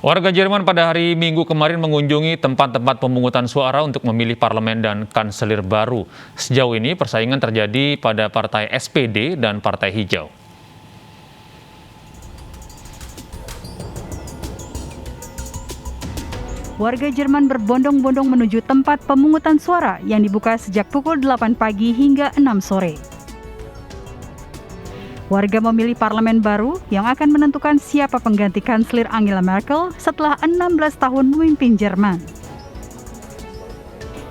Warga Jerman pada hari Minggu kemarin mengunjungi tempat-tempat pemungutan suara untuk memilih parlemen dan kanselir baru. Sejauh ini persaingan terjadi pada partai SPD dan Partai Hijau. Warga Jerman berbondong-bondong menuju tempat pemungutan suara yang dibuka sejak pukul 8 pagi hingga 6 sore. Warga memilih parlemen baru yang akan menentukan siapa pengganti kanselir Angela Merkel setelah 16 tahun memimpin Jerman.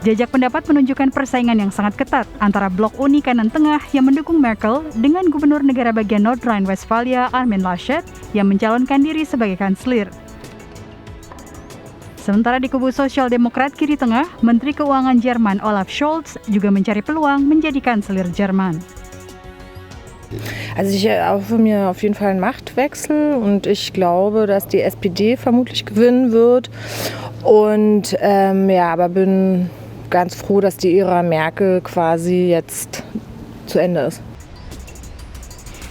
Jajak pendapat menunjukkan persaingan yang sangat ketat antara blok Uni kanan tengah yang mendukung Merkel dengan gubernur negara bagian Nordrhein-Westfalia Armin Laschet yang mencalonkan diri sebagai kanselir. Sementara di kubu Sosial Demokrat kiri tengah, Menteri Keuangan Jerman Olaf Scholz juga mencari peluang menjadi kanselir Jerman. Also ich erhoffe mir auf jeden Fall einen Machtwechsel und ich glaube, dass die SPD vermutlich gewinnen wird. Und aber bin ganz froh, dass die Ära Merkel quasi jetzt zu Ende ist.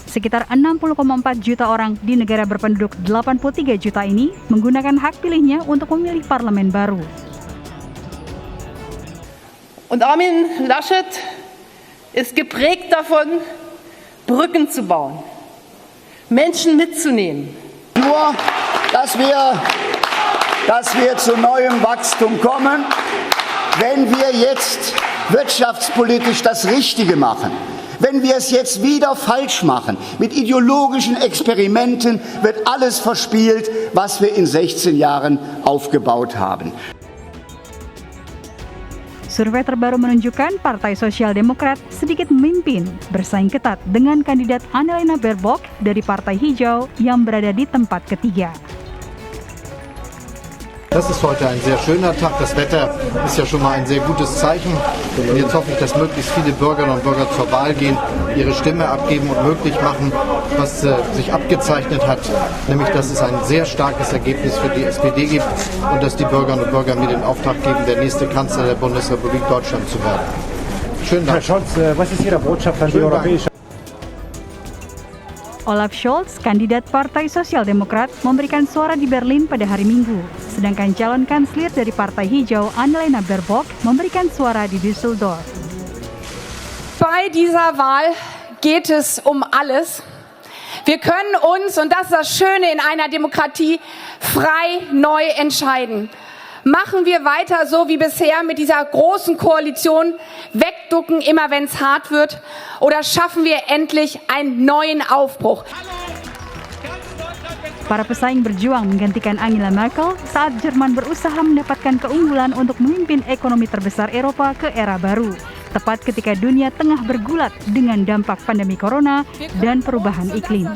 Sekitar 60,4 juta orang di negara berpenduduk 83 juta ini menggunakan hak pilihnya untuk memilih parlemen baru. Und Armin Laschet ist geprägt davon, Brücken zu bauen, Menschen mitzunehmen. Nur, dass wir zu neuem Wachstum kommen, wenn wir jetzt wirtschaftspolitisch das Richtige machen. Wenn wir es jetzt wieder falsch machen, mit ideologischen Experimenten wird alles verspielt, was wir in 16 Jahren aufgebaut haben. Survei terbaru menunjukkan Partai Sosial Demokrat sedikit memimpin, bersaing ketat dengan kandidat Annalena Baerbock dari Partai Hijau yang berada di tempat ketiga. Das ist heute ein sehr schöner Tag. Das Wetter ist ja schon mal ein sehr gutes Zeichen. Und jetzt hoffe ich, dass möglichst viele Bürgerinnen und Bürger zur Wahl gehen, ihre Stimme abgeben und möglich machen, was sich abgezeichnet hat, nämlich dass es ein sehr starkes Ergebnis für die SPD gibt und dass die Bürgerinnen und Bürger mir den Auftrag geben, der nächste Kanzler der Bundesrepublik Deutschland zu werden. Schönen Dank. Herr Scholz, was ist Ihre Botschaft an die europäische? Olaf Scholz, kandidat Partai Sosial Demokrat, memberikan suara di Berlin pada hari Minggu. Sedangkan calon kanselir dari Partai Hijau, Annalena Baerbock, memberikan suara di Düsseldorf. Bei dieser Wahl geht es um alles. Wir können uns, und das ist das Schöne in einer Demokratie, frei neu entscheiden. Machen wir weiter so wie bisher mit dieser großen Koalition, wegducken immer wenn es hart wird, oder schaffen wir endlich einen neuen Aufbruch? Para pesaing berjuang menggantikan Angela Merkel saat Jerman berusaha mendapatkan keunggulan untuk memimpin ekonomi terbesar Eropa ke era baru, tepat ketika dunia tengah bergulat dengan dampak pandemi corona dan perubahan iklim.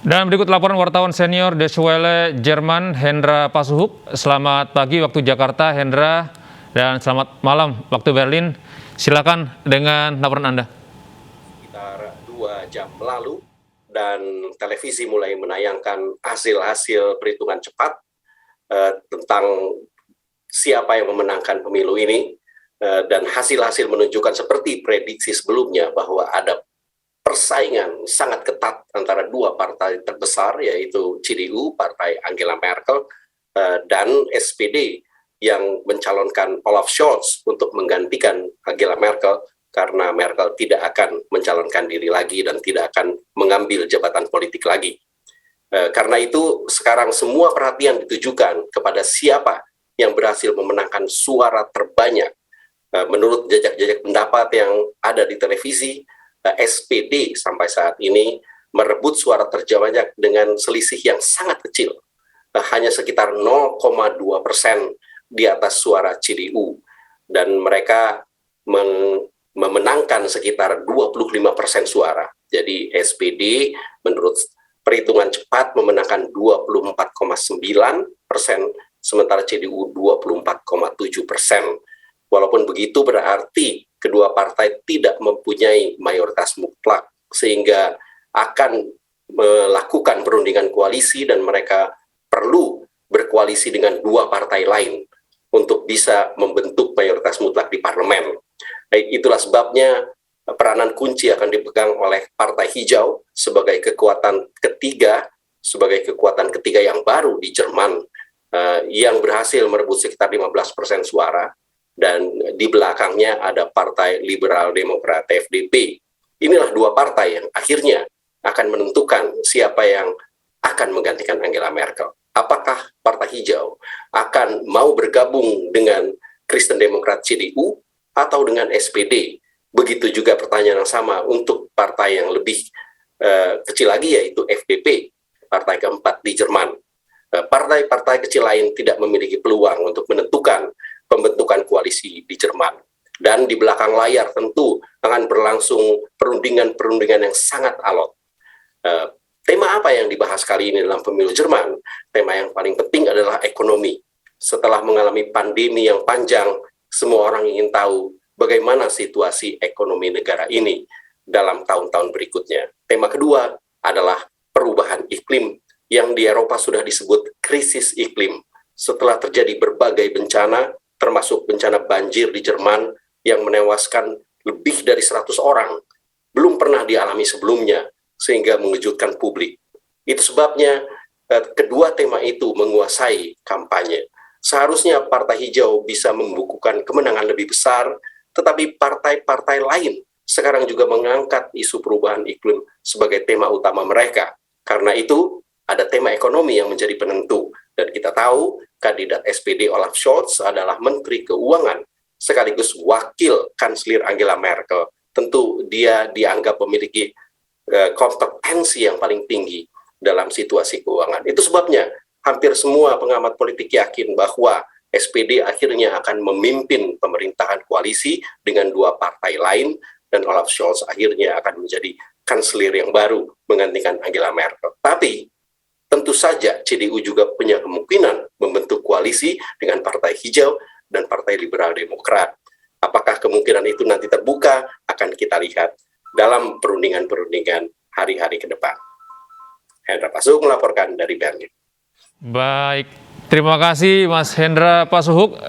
Dan berikut laporan wartawan senior Deutsche Welle Jerman, Hendra Pasuhuk. Selamat pagi waktu Jakarta, Hendra, dan selamat malam waktu Berlin. Silakan dengan laporan Anda. Sekitar 2 jam lalu, dan televisi mulai menayangkan hasil-hasil perhitungan cepat tentang siapa yang memenangkan pemilu ini, dan hasil-hasil menunjukkan seperti prediksi sebelumnya bahwa ada persaingan sangat ketat antara dua partai terbesar, yaitu CDU, Partai Angela Merkel, dan SPD yang mencalonkan Olaf Scholz untuk menggantikan Angela Merkel karena Merkel tidak akan mencalonkan diri lagi dan tidak akan mengambil jabatan politik lagi. Karena itu sekarang semua perhatian ditujukan kepada siapa yang berhasil memenangkan suara terbanyak. Menurut jajak-jajak pendapat yang ada di televisi, SPD sampai saat ini merebut suara terbanyak dengan selisih yang sangat kecil, hanya sekitar 0,2% di atas suara CDU, dan mereka memenangkan sekitar 25% suara. Jadi SPD menurut perhitungan cepat memenangkan 24,9%, sementara CDU 24,7%. Walaupun begitu berarti kedua partai tidak mempunyai mayoritas mutlak, sehingga akan melakukan perundingan koalisi dan mereka perlu berkoalisi dengan dua partai lain untuk bisa membentuk mayoritas mutlak di parlemen. Itulah sebabnya peranan kunci akan dipegang oleh Partai Hijau sebagai kekuatan ketiga yang baru di Jerman, yang berhasil merebut sekitar 15% suara, dan di belakangnya ada Partai Liberal Demokrat FDP. Inilah dua partai yang akhirnya akan menentukan siapa yang akan menggantikan Angela Merkel. Apakah Partai Hijau akan mau bergabung dengan Kristen Demokrat CDU atau dengan SPD? Begitu juga pertanyaan yang sama untuk partai yang lebih kecil lagi, yaitu FDP, partai keempat di Jerman. Partai-partai kecil lain tidak memiliki peluang untuk menentukan pembentukan koalisi di Jerman. Dan di belakang layar tentu akan berlangsung perundingan-perundingan yang sangat alot. Tema apa yang dibahas kali ini dalam pemilu Jerman? Tema yang paling penting adalah ekonomi. Setelah mengalami pandemi yang panjang, semua orang ingin tahu bagaimana situasi ekonomi negara ini dalam tahun-tahun berikutnya. Tema kedua adalah perubahan iklim yang di Eropa sudah disebut krisis iklim. Setelah terjadi berbagai bencana, termasuk bencana banjir di Jerman yang menewaskan lebih dari 100 orang, belum pernah dialami sebelumnya, sehingga mengejutkan publik. Itu sebabnya kedua tema itu menguasai kampanye. Seharusnya Partai Hijau bisa membukukan kemenangan lebih besar, tetapi partai-partai lain sekarang juga mengangkat isu perubahan iklim sebagai tema utama mereka. Karena itu, ada tema ekonomi yang menjadi penentu. Dan kita tahu, kandidat SPD Olaf Scholz adalah Menteri Keuangan, sekaligus wakil Kanselir Angela Merkel. Tentu dia dianggap memiliki kompetensi yang paling tinggi dalam situasi keuangan. Itu sebabnya hampir semua pengamat politik yakin bahwa SPD akhirnya akan memimpin pemerintahan koalisi dengan dua partai lain, dan Olaf Scholz akhirnya akan menjadi kanselir yang baru menggantikan Angela Merkel. Tapi tentu saja CDU juga punya kemungkinan membentuk koalisi dengan Partai Hijau dan Partai Liberal Demokrat. Apakah kemungkinan itu nanti terbuka, akan kita lihat dalam perundingan-perundingan hari-hari ke depan. Hendra Pasuhuk melaporkan dari Berlin. Baik, terima kasih Mas Hendra Pasuhuk.